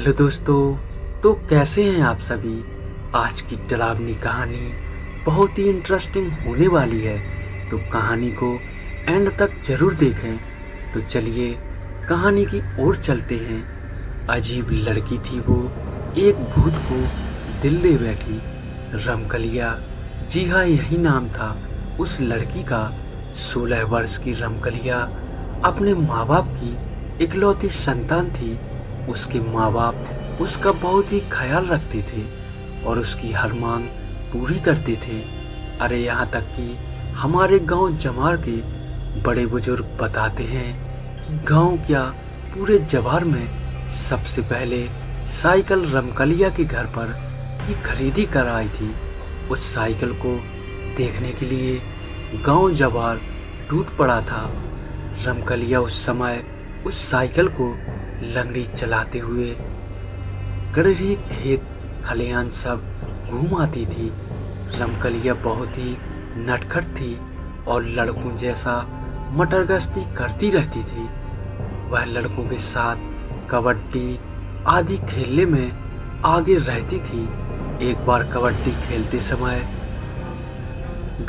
Hello दोस्तों। तो कैसे हैं आप सभी। आज की डरावनी कहानी बहुत ही इंटरेस्टिंग होने वाली है, तो कहानी को एंड तक जरूर देखें। तो चलिए कहानी की ओर चलते हैं। अजीब लड़की थी वो, एक भूत को दिल दे बैठी। रमकलिया, जी हाँ यही नाम था उस लड़की का। 16 वर्ष की रमकलिया अपने माँ बाप की इकलौती संतान थी। उसके माँ बाप उसका बहुत ही ख्याल रखते थे और उसकी हर मांग पूरी करते थे। अरे यहाँ तक कि हमारे गांव जमार के बड़े बुजुर्ग बताते हैं कि गांव क्या पूरे जवार में सबसे पहले साइकिल रमकलिया के घर पर ही खरीदी कर आई थी। उस साइकिल को देखने के लिए गांव जवार टूट पड़ा था। रमकलिया उस समय उस साइकिल को लंगड़ी चलाते हुए गड़री खेत खलिहान सब घूम आती थी। रमकलिया बहुत ही नटखट थी और लड़कों जैसा मटरगश्ती करती रहती थी। वह लड़कों के साथ कबड्डी आदि खेलने में आगे रहती थी। एक बार कबड्डी खेलते समय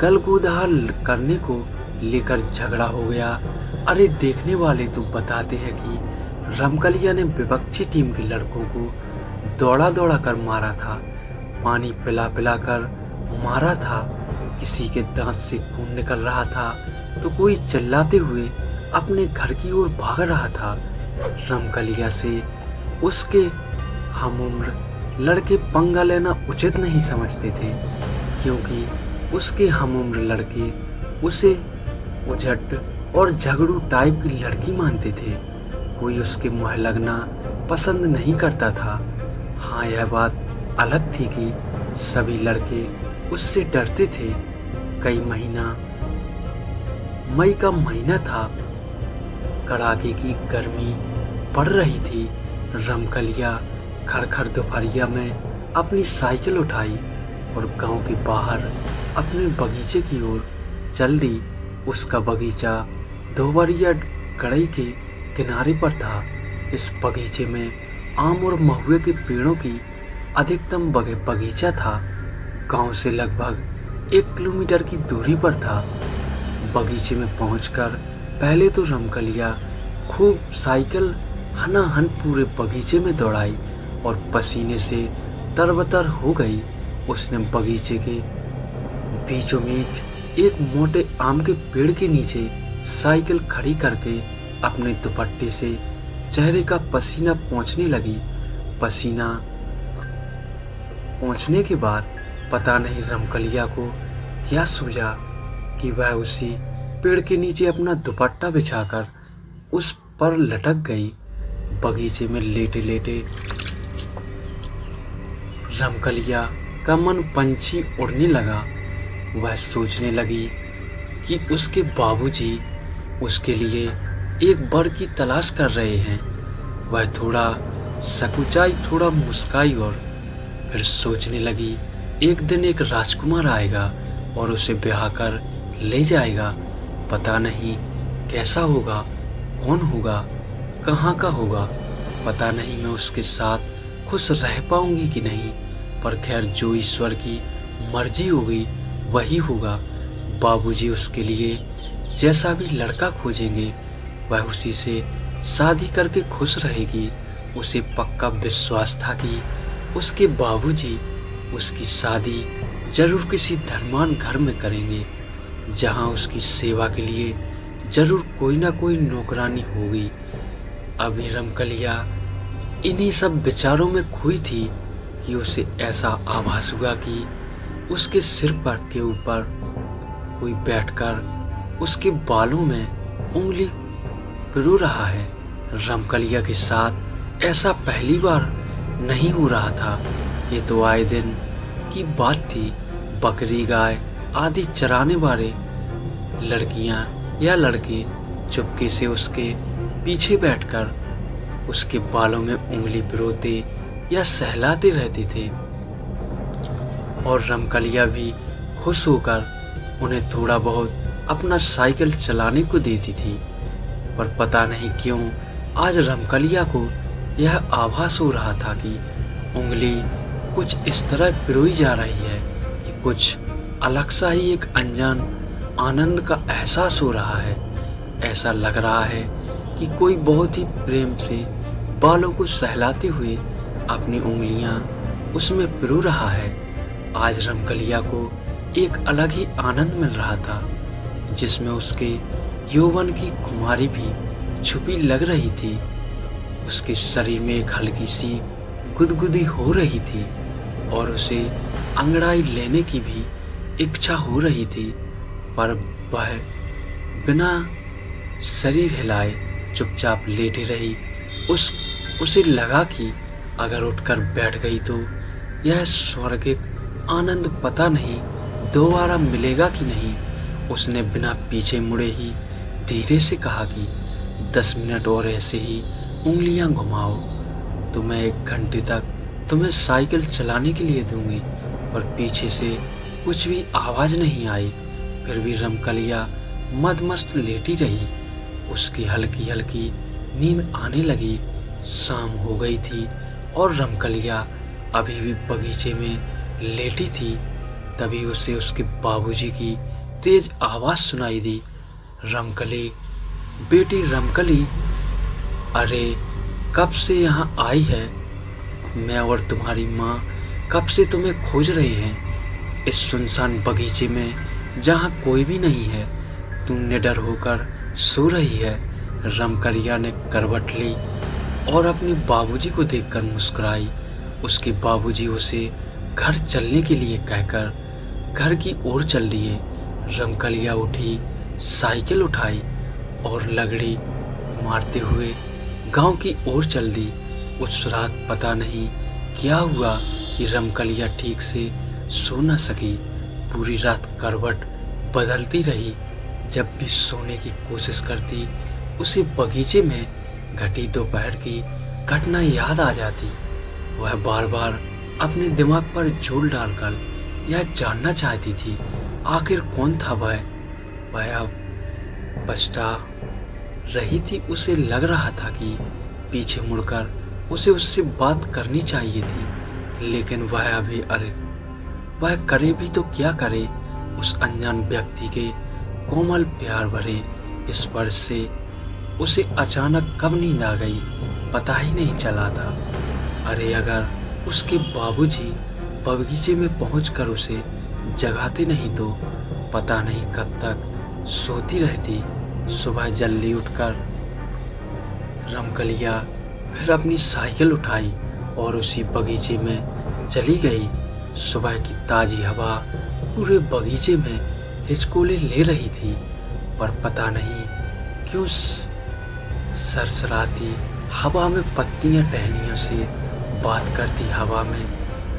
गलगुदहा करने को लेकर झगड़ा हो गया। अरे देखने वाले तो बताते हैं कि रमकलिया ने विपक्षी टीम के लड़कों को दौड़ा दौड़ा कर मारा था, पानी पिला पिला कर मारा था। किसी के दांत से खून निकल रहा था तो कोई चिल्लाते हुए अपने घर की ओर भाग रहा था। रमकलिया से उसके हमउम्र लड़के पंगा लेना उचित नहीं समझते थे, क्योंकि उसके हमउम्र लड़के उसे उझट और झगड़ू टाइप की लड़की मानते थे। कोई उसके मुँह लगना पसंद नहीं करता था। हाँ, यह बात अलग थी कि सभी लड़के उससे डरते थे। मई का महीना था, कड़ाके की गर्मी पड़ रही थी। रमकलिया खरखर दोपहरिया में अपनी साइकिल उठाई और गांव के बाहर अपने बगीचे की ओर चल दी। उसका बगीचा दोबारिया गड़ई के किनारे पर था। इस बगीचे में आम और महुए के पेड़ों की अधिकतम बगीचा था। गांव से लगभग 1 किलोमीटर की दूरी पर था। बगीचे में पहुंचकर पहले तो रमकलिया खूब साइकिल हनाहन पूरे बगीचे में दौड़ाई और पसीने से तरबतर हो गई। उसने बगीचे के बीचों बीच एक मोटे आम के पेड़ के नीचे साइकिल खड़ी करके अपने दुपट्टे से चेहरे का पसीना पोंछने लगी। पसीना पोंछने के बाद पता नहीं रमकलिया को क्या सूझा कि वह उसी पेड़ के नीचे अपना दुपट्टा बिछाकर उस पर लटक गई। बगीचे में लेटे लेटे रमकलिया का मन पंछी उड़ने लगा। वह सोचने लगी कि उसके बाबूजी उसके लिए एक बर की तलाश कर रहे हैं। वह थोड़ा सकुचाई, थोड़ा मुस्काई और फिर सोचने लगी एक दिन एक राजकुमार आएगा और उसे ब्याह कर ले जाएगा। पता नहीं कैसा होगा, कौन होगा, कहाँ का होगा, पता नहीं मैं उसके साथ खुश रह पाऊंगी कि नहीं। पर खैर, जो ईश्वर की मर्जी होगी वही होगा। बाबूजी उसके लिए जैसा भी लड़का खोजेंगे वह उसी से शादी करके खुश रहेगी। उसे पक्का विश्वास था कि उसके बाबूजी उसकी शादी जरूर किसी धनवान घर में करेंगे, जहां उसकी सेवा के लिए जरूर कोई ना कोई नौकरानी होगी। अभी रमकलिया इन्हीं सब विचारों में खोई थी कि उसे ऐसा आभास हुआ कि उसके सिर पर के ऊपर कोई बैठकर उसके बालों में उंगली पिरो रहा है। रमकलिया के साथ ऐसा पहली बार नहीं हो रहा था। ये तो आए दिन की बात थी। बकरी, गाय आदि चराने वाले लड़कियां या लड़के चुपके से उसके पीछे बैठकर उसके बालों में उंगली पिरोते या सहलाते रहते थे और रमकलिया भी खुश होकर उन्हें थोड़ा बहुत अपना साइकिल चलाने को देती थी। पर पता नहीं क्यों आज रमकलिया को यह आभास हो रहा था कि उंगली कुछ इस तरह पिरोई जा रही है कि कुछ अलग सा ही एक अनजान आनंद का एहसास हो रहा है। ऐसा लग रहा है कि कोई बहुत ही प्रेम से बालों को सहलाते हुए अपनी उंगलियां उसमें पिरो रहा है। आज रमकलिया को एक अलग ही आनंद मिल रहा था, जिसमें उसके यौवन की खुमारी भी छुपी लग रही थी। उसके शरीर में एक हल्की सी गुदगुदी हो रही थी और उसे अंगड़ाई लेने की भी इच्छा हो रही थी, पर वह बिना शरीर हिलाए चुपचाप लेटी रही। उसे लगा कि अगर उठकर बैठ गई तो यह स्वर्गिक आनंद पता नहीं दोबारा मिलेगा कि नहीं। उसने बिना पीछे मुड़े ही धीरे से कहा कि 10 मिनट और ऐसे ही उंगलियां घुमाओ तो मैं 1 घंटे तक तुम्हें साइकिल चलाने के लिए दूंगी। पर पीछे से कुछ भी आवाज नहीं आई। फिर भी रमकलिया मदमस्त लेटी रही। उसकी हल्की हल्की नींद आने लगी। शाम हो गई थी और रमकलिया अभी भी बगीचे में लेटी थी। तभी उसे उसके बाबूजी की तेज आवाज सुनाई दी। रमकली, बेटी रमकली, अरे कब से यहाँ आई है? मैं और तुम्हारी माँ कब से तुम्हें खोज रहे हैं। इस सुनसान बगीचे में जहाँ कोई भी नहीं है, तुम निडर होकर सो रही है। रमकलिया ने करवट ली और अपने बाबूजी को देखकर मुस्कुराई। उसके बाबूजी उसे घर चलने के लिए कहकर घर की ओर चल दिए। रमकलिया उठी, साइकिल उठाई और लगड़ी मारते हुए गांव की ओर चल दी। उस रात पता नहीं क्या हुआ कि रमकलिया ठीक से सो न सकी। पूरी रात करवट बदलती रही। जब भी सोने की कोशिश करती, उसे बगीचे में घटी दोपहर की घटना याद आ जाती। वह बार बार अपने दिमाग पर जोर डालकर यह जानना चाहती थी आखिर कौन था वह अब पछता रही थी। उसे लग रहा था कि पीछे मुड़कर उसे उससे बात करनी चाहिए थी, लेकिन वह करे भी तो क्या करे। उस अनजान व्यक्ति के कोमल प्यार भरे स्पर्श से उसे अचानक कब नींद आ गई पता ही नहीं चला था। अरे अगर उसके बाबूजी बगीचे में पहुंचकर उसे जगाते नहीं तो पता नहीं कब तक सोती रहती। सुबह जल्दी उठकर रमकलिया फिर अपनी साइकिल उठाई और उसी बगीचे में चली गई। सुबह की ताजी हवा पूरे बगीचे में हिचकोले ले रही थी, पर पता नहीं क्यों सरसराती हवा में पत्तियां टहनियों से बात करती हवा में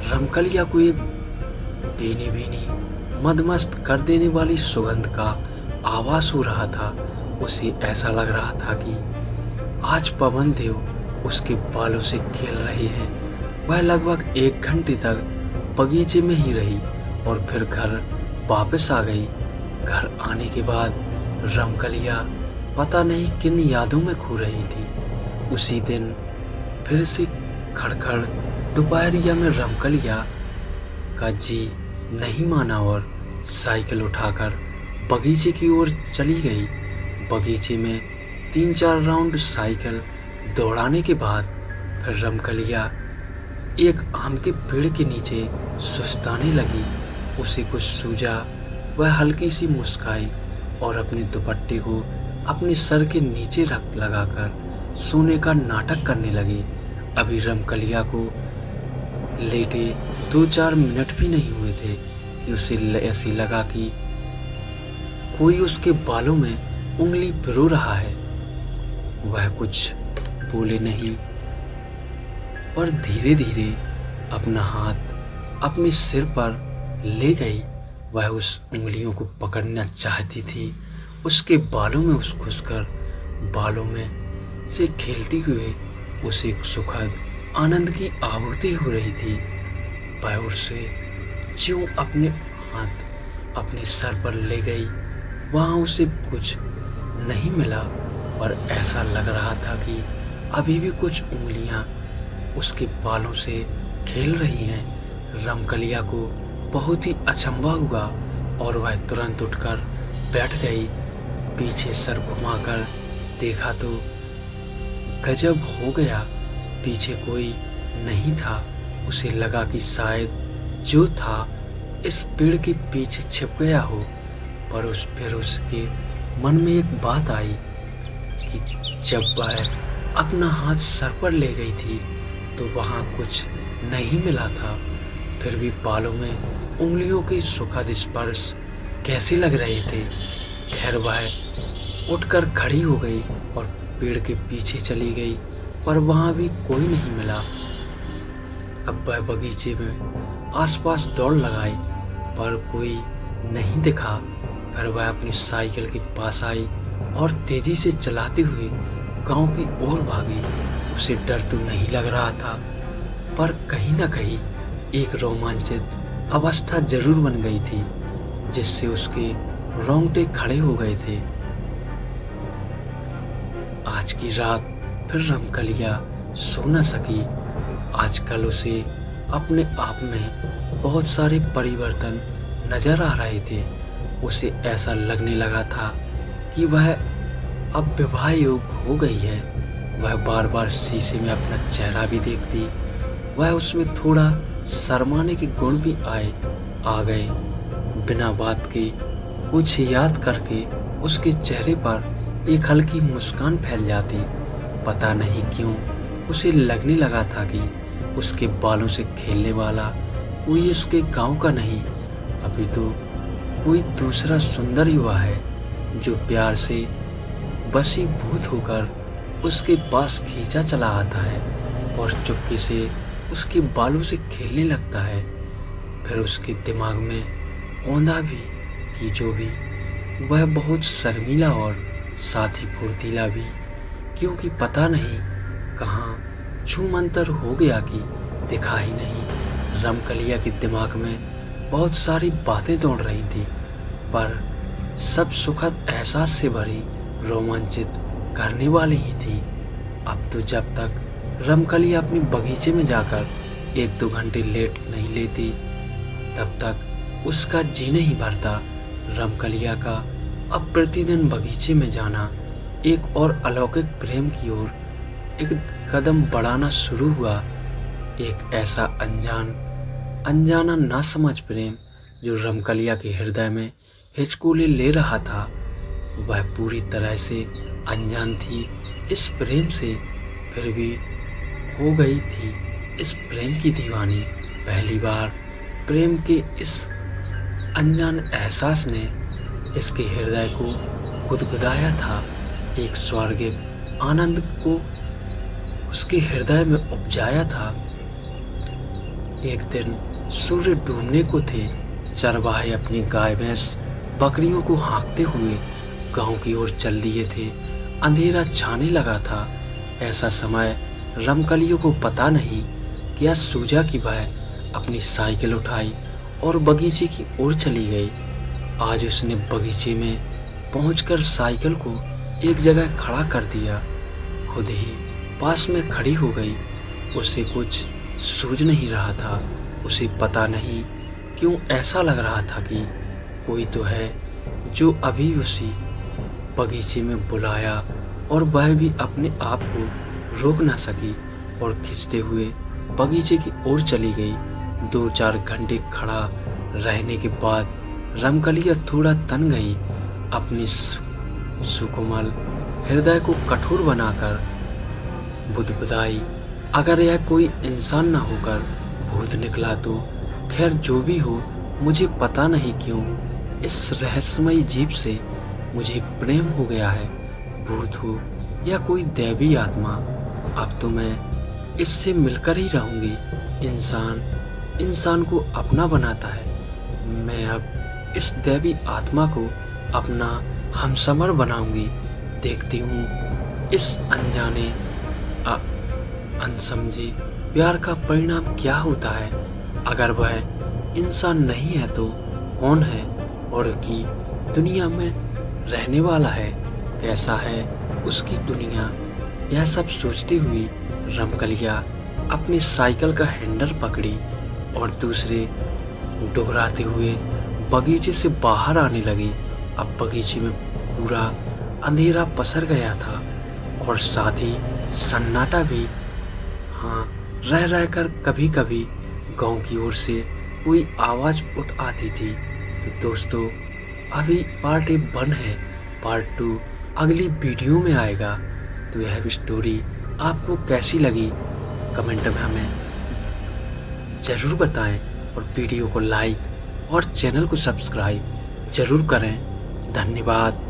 रमकलिया को एक भीनी भीनी मदमस्त कर देने वाली सुगंध का आभास हो रहा था। उसे ऐसा लग रहा था कि आज पवन देव उसके बालों से खेल रहे हैं। वह लगभग 1 घंटे तक बगीचे में ही रही और फिर घर वापस आ गई। घर आने के बाद रमकलिया पता नहीं किन यादों में खो रही थी। उसी दिन फिर से खड़खड़ दोपहरिया में रमकलिया का जी नहीं माना और साइकिल उठाकर बगीचे की ओर चली गई। बगीचे में 3-4 राउंड साइकिल दौड़ाने के बाद फिर रमकलिया एक आम के पेड़ के नीचे सुस्ताने लगी। उसे कुछ सूझा। वह हल्की सी मुस्काई और अपने दुपट्टे को अपने सर के नीचे रख लगाकर सोने का नाटक करने लगी। अभी रमकलिया को लेटे 2-4 मिनट भी नहीं हुए थे कि उसे ऐसी लगा कि कोई उसके बालों में उंगली पिरो रहा है। वह कुछ बोले नहीं, पर धीरे धीरे अपना हाथ अपने सिर पर ले गई। वह उस उंगलियों को पकड़ना चाहती थी। उसके बालों में घुसकर बालों में से खेलते हुए उसे एक सुखद आनंद की अनुभूति हो रही थी। वह उसे ज्यों अपने हाथ अपने सर पर ले गई। वहाँ उसे कुछ नहीं मिला, पर ऐसा लग रहा था कि अभी भी कुछ उंगलियां उसके बालों से खेल रही हैं। रमकलिया को बहुत ही अचंभा हुआ और वह तुरंत उठकर बैठ गई। पीछे सर घुमाकर देखा तो गजब हो गया, पीछे कोई नहीं था। उसे लगा कि शायद जो था इस पेड़ के पीछे छिप गया हो, पर फिर उसके मन में एक बात आई कि जब वह अपना हाथ सर पर ले गई थी तो वहाँ कुछ नहीं मिला था। फिर भी बालों में उंगलियों के सुखद स्पर्श कैसे लग रहे थे। खैर वह उठकर खड़ी हो गई और पेड़ के पीछे चली गई, पर वहाँ भी कोई नहीं मिला। अब वह बगीचे में आसपास दौड़ लगाई, पर कोई नहीं दिखा। फिर वह अपनी साइकिल के पास आई और तेजी से चलाते हुए गांव की ओर भागी। उसे डर तो नहीं लग रहा था, पर कहीं न कहीं एक रोमांचित अवस्था जरूर बन गई थी, जिससे उसके रोंगटे खड़े हो गए थे। आज की रात फिर रमकलिया सो न सकी। आजकल उसे अपने आप में बहुत सारे परिवर्तन नजर आ रहे थे। उसे ऐसा लगने लगा था कि वह अब विवाह योग्य हो गई है। वह बार बार शीशे में अपना चेहरा भी देखती। वह उसमें थोड़ा शर्माने के गुण भी आ गए। बिना बात के कुछ याद करके उसके चेहरे पर एक हल्की मुस्कान फैल जाती। पता नहीं क्यों उसे लगने लगा था कि उसके बालों से खेलने वाला कोई उसके गांव का नहीं, अभी तो कोई दूसरा सुंदर युवा है जो प्यार से वशीभूत होकर उसके पास खींचा चला आता है और चुपके से उसके बालों से खेलने लगता है। फिर उसके दिमाग में औंधा भी कि जो भी वह बहुत शर्मीला और साथ ही फुर्तीला भी, क्योंकि पता नहीं कहाँ छूमंतर हो गया कि दिखा ही नहीं। रमकलिया के दिमाग में बहुत सारी बातें दौड़ रही थी, पर सब सुखद एहसास से भरी रोमांचित करने वाली ही थी। अब तो जब तक रमकलिया अपने बगीचे में जाकर 1-2 घंटे लेट नहीं लेती, तब तक उसका जी नहीं भरता। रमकलिया का अब प्रतिदिन बगीचे में जाना एक और अलौकिक प्रेम की ओर एक कदम बढ़ाना शुरू हुआ। एक ऐसा अनजाना नासमझ प्रेम जो रमकलिया के हृदय में हिचकोले ले रहा था। वह पूरी तरह से अनजान थी इस प्रेम से, फिर भी हो गई थी इस प्रेम की दीवानी। पहली बार प्रेम के इस अनजान एहसास ने इसके हृदय को गुदगुदाया था। एक स्वर्गिक आनंद को उसके हृदय में उपजाया था। एक दिन सूर्य डूबने को थे। चरवाहे अपनी गाय भैंस बकरियों को हाँकते हुए गांव की ओर चल दिए थे। अंधेरा छाने लगा था। ऐसा समय रमकलियों को पता नहीं क्या सूझा कि वह अपनी साइकिल उठाई और बगीचे की ओर चली गई। आज उसने बगीचे में पहुंचकर साइकिल को एक जगह खड़ा कर दिया। खुद ही पास में खड़ी हो गई। उसे कुछ सूझ नहीं रहा था। उसे पता नहीं क्यों ऐसा लग रहा था कि कोई तो है जो अभी उसी बगीचे में बुलाया, और वह भी अपने आप को रोक ना सकी और खींचते हुए बगीचे की ओर चली गई। 2-4 घंटे खड़ा रहने के बाद रमकलिया थोड़ा तन गई। अपनी सुकोमल हृदय को कठोर बनाकर बुदबुदाई, अगर यह कोई इंसान न होकर भूत निकला तो खैर जो भी हो, मुझे पता नहीं क्यों इस रहस्यमयी जीव से मुझे प्रेम हो गया है। भूत हो या कोई दैवी आत्मा, अब तो मैं इससे मिलकर ही रहूंगी। इंसान को अपना बनाता है। मैं अब इस दैवी आत्मा को अपना हमसमर बनाऊंगी। देखती हूँ इस अनजाने अनसमझे प्यार का परिणाम क्या होता है। अगर वह इंसान नहीं है तो कौन है, और की दुनिया में रहने वाला है कैसा है उसकी दुनिया। यह सब सोचती हुई रमकलिया अपनी साइकिल का हैंडल पकड़ी और दूसरे डुगराते हुए बगीचे से बाहर आने लगी। अब बगीचे में पूरा अंधेरा पसर गया था और साथ ही सन्नाटा भी। हाँ, रह रहकर कभी कभी गांव की ओर से कोई आवाज़ उठ आती थी। तो दोस्तों, अभी पार्ट 1 बन है, पार्ट 2 अगली वीडियो में आएगा। तो यह स्टोरी आपको कैसी लगी कमेंट में हमें ज़रूर बताएं और वीडियो को लाइक और चैनल को सब्सक्राइब ज़रूर करें। धन्यवाद।